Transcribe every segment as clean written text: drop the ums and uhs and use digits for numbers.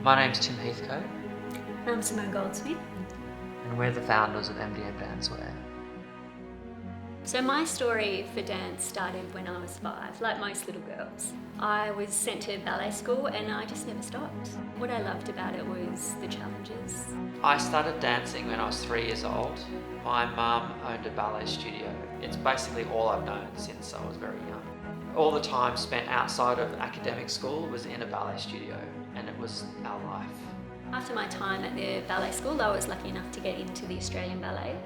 My name's Tim Heathcote, I'm Simone Goldsmith. and we're the founders of MDM Dancewear. So my story for dance started when I was 5, like most little girls. I was sent to ballet school and I just never stopped. What I loved about it was the challenges. I started dancing when I was 3 years old. My mum owned a ballet studio. It's basically all I've known since I was very young. All the time spent outside of academic school was in a ballet studio, and it was our life. After my time at the ballet school, I was lucky enough to get into the Australian Ballet,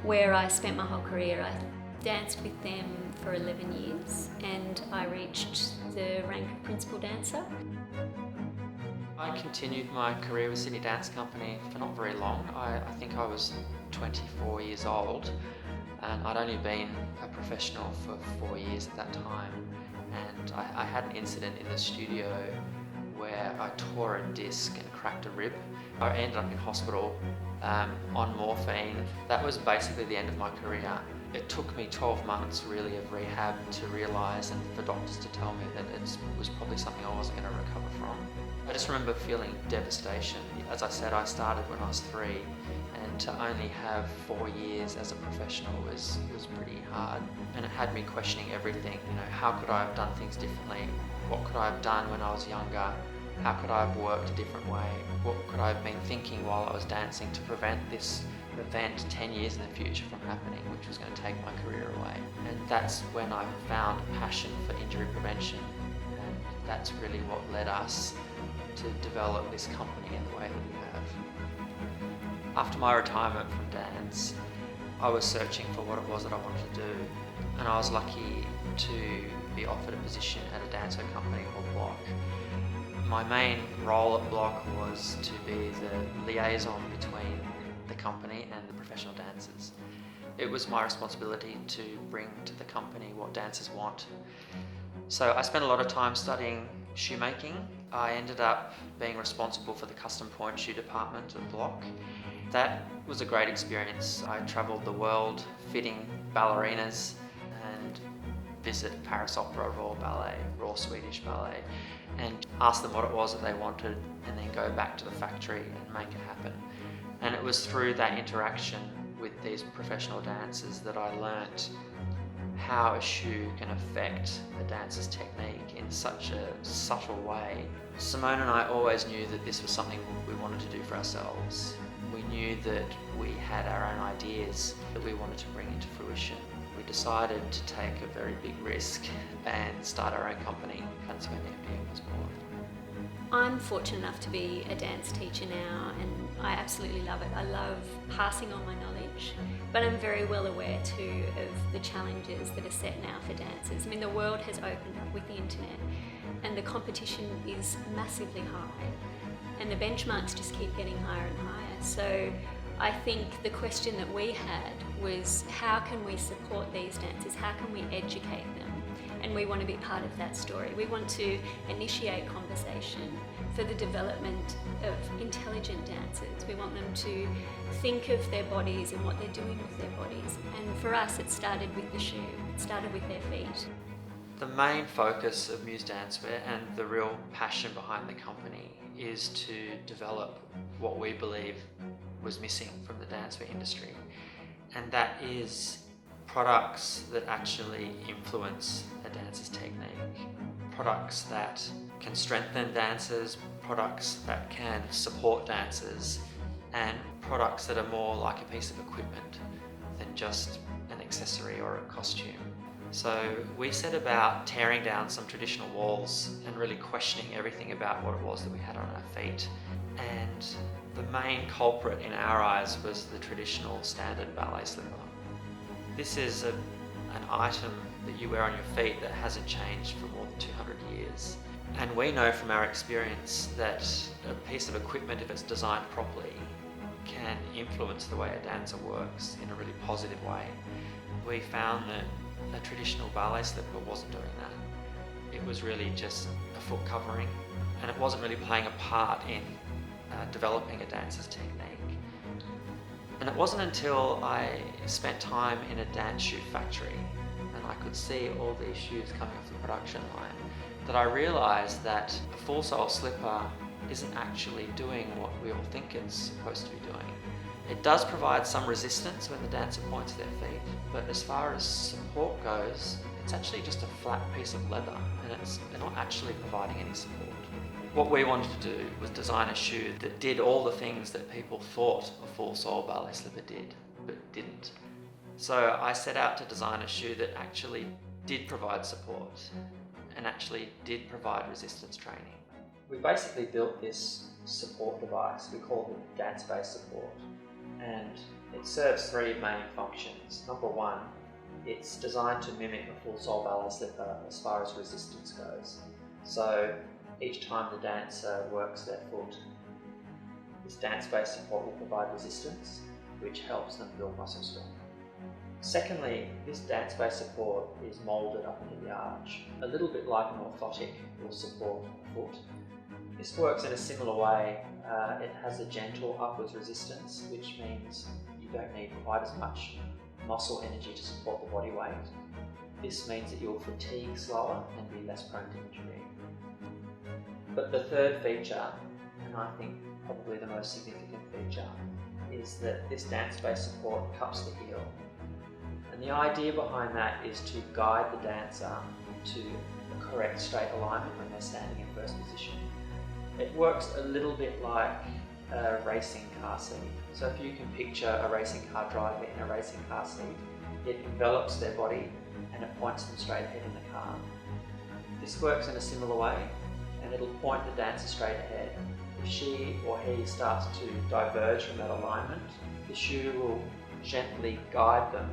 where I spent my whole career. I danced with them for 11 years and I reached the rank of principal dancer. I continued my career with Sydney Dance Company for not very long. I think I was 24 years old, and I'd only been a professional for 4 years at that time. And I had an incident in the studio where I tore a disc and cracked a rib. I ended up in hospital on morphine. That was basically the end of my career. It took me 12 months really of rehab to realise, and for doctors to tell me that it was probably something I wasn't going to recover from. I just remember feeling devastation. As I said, I started when I was 3, and to only have 4 years as a professional was pretty hard. And it had me questioning everything. How could I have done things differently? What could I have done when I was younger? How could I have worked a different way? What could I have been thinking while I was dancing to prevent this event 10 years in the future from happening, which was going to take my career away? And that's when I found a passion for injury prevention, and that's really what led us to develop this company in the way that we have. After my retirement from dance, I was searching for what it was that I wanted to do, and I was lucky to be offered a position at a dancewear company called Block. My main role at Block was to be the liaison between the company and the professional dancers. It was my responsibility to bring to the company what dancers want. So I spent a lot of time studying shoemaking. I ended up being responsible for the custom point shoe department at Block. That was a great experience. I travelled the world fitting ballerinas and visit Paris Opera, Royal Ballet, Royal Swedish Ballet, and ask them what it was that they wanted, and then go back to the factory and make it happen. And it was through that interaction with these professional dancers that I learnt how a shoe can affect the dancer's technique in such a subtle way. Simone and I always knew that this was something we wanted to do for ourselves. We knew that we had our own ideas that we wanted to bring into fruition. We decided to take a very big risk and start our own company. That's when MDM was born. I'm fortunate enough to be a dance teacher now, and I absolutely love it. I love passing on my knowledge, but I'm very well aware too of the challenges that are set now for dancers. I mean, the world has opened up with the internet, and the competition is massively high, and the benchmarks just keep getting higher and higher. So I think the question that we had was, how can we support these dancers? How can we educate them? And we want to be part of that story. We want to initiate conversation for the development of intelligent dancers. We want them to think of their bodies and what they're doing with their bodies. And for us, it started with the shoe. It started with their feet. The main focus of Muse Dancewear, and the real passion behind the company, is to develop what we believe was missing from the dancewear industry, and that is products that actually influence a dancer's technique, products that can strengthen dancers, products that can support dancers, and products that are more like a piece of equipment than just an accessory or a costume. So we set about tearing down some traditional walls and really questioning everything about what it was that we had on our feet. And the main culprit in our eyes was the traditional standard ballet slipper. This is an item that you wear on your feet that hasn't changed for more than 200 years. And we know from our experience that a piece of equipment, if it's designed properly, can influence the way a dancer works in a really positive way. We found that a traditional ballet slipper wasn't doing that. It was really just a foot covering, and it wasn't really playing a part in developing a dancer's technique. And it wasn't until I spent time in a dance shoe factory and I could see all these shoes coming off the production line that I realised that a full sole slipper isn't actually doing what we all think it's supposed to be doing. It does provide some resistance when the dancer points their feet, but as far as support goes, it's actually just a flat piece of leather, and they're not actually providing any support. What we wanted to do was design a shoe that did all the things that people thought a full sole ballet slipper did, but didn't. So I set out to design a shoe that actually did provide support and actually did provide resistance training. We basically built this support device, we call it dance-based support, and it serves three main functions. Number one, it's designed to mimic a full sole ballet slipper as far as resistance goes. So each time the dancer works their foot, this dance-based support will provide resistance, which helps them build muscle strength. Secondly, this dance-based support is moulded up into the arch, a little bit like an orthotic will support a foot. This works in a similar way. It has a gentle upwards resistance, which means you don't need quite as much muscle energy to support the body weight. This means that you'll fatigue slower and be less prone to injury. But the third feature, and I think probably the most significant feature, is that this dance-based support cups the heel. And the idea behind that is to guide the dancer to the correct straight alignment when they're standing in first position. It works a little bit like a racing car seat. So if you can picture a racing car driver in a racing car seat, it envelops their body and it points them straight ahead in the car. This works in a similar way, and it'll point the dancer straight ahead. If she or he starts to diverge from that alignment, the shoe will gently guide them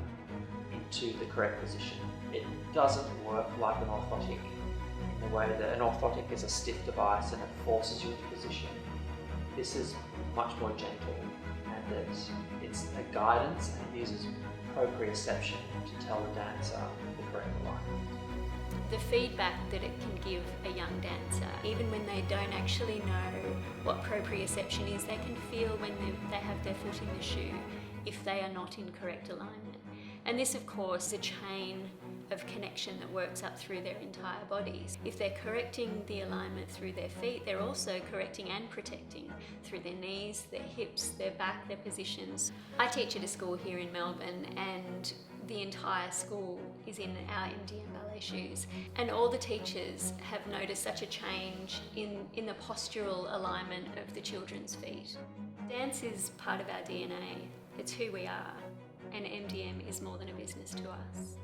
into the correct position. It doesn't work like an orthotic in the way that an orthotic is a stiff device and it forces you into position. This is much more gentle, and it's a guidance, and it uses proprioception to tell the dancer the correct alignment. The feedback that it can give a young dancer, even when they don't actually know what proprioception is, they can feel when they have their foot in the shoe if they are not in correct alignment. And this, of course, is a chain of connection that works up through their entire bodies. If they're correcting the alignment through their feet, they're also correcting and protecting through their knees, their hips, their back, their positions. I teach at a school here in Melbourne, and the entire school is in our MDM ballet shoes, and all the teachers have noticed such a change in the postural alignment of the children's feet. Dance is part of our DNA, it's who we are, and MDM is more than a business to us.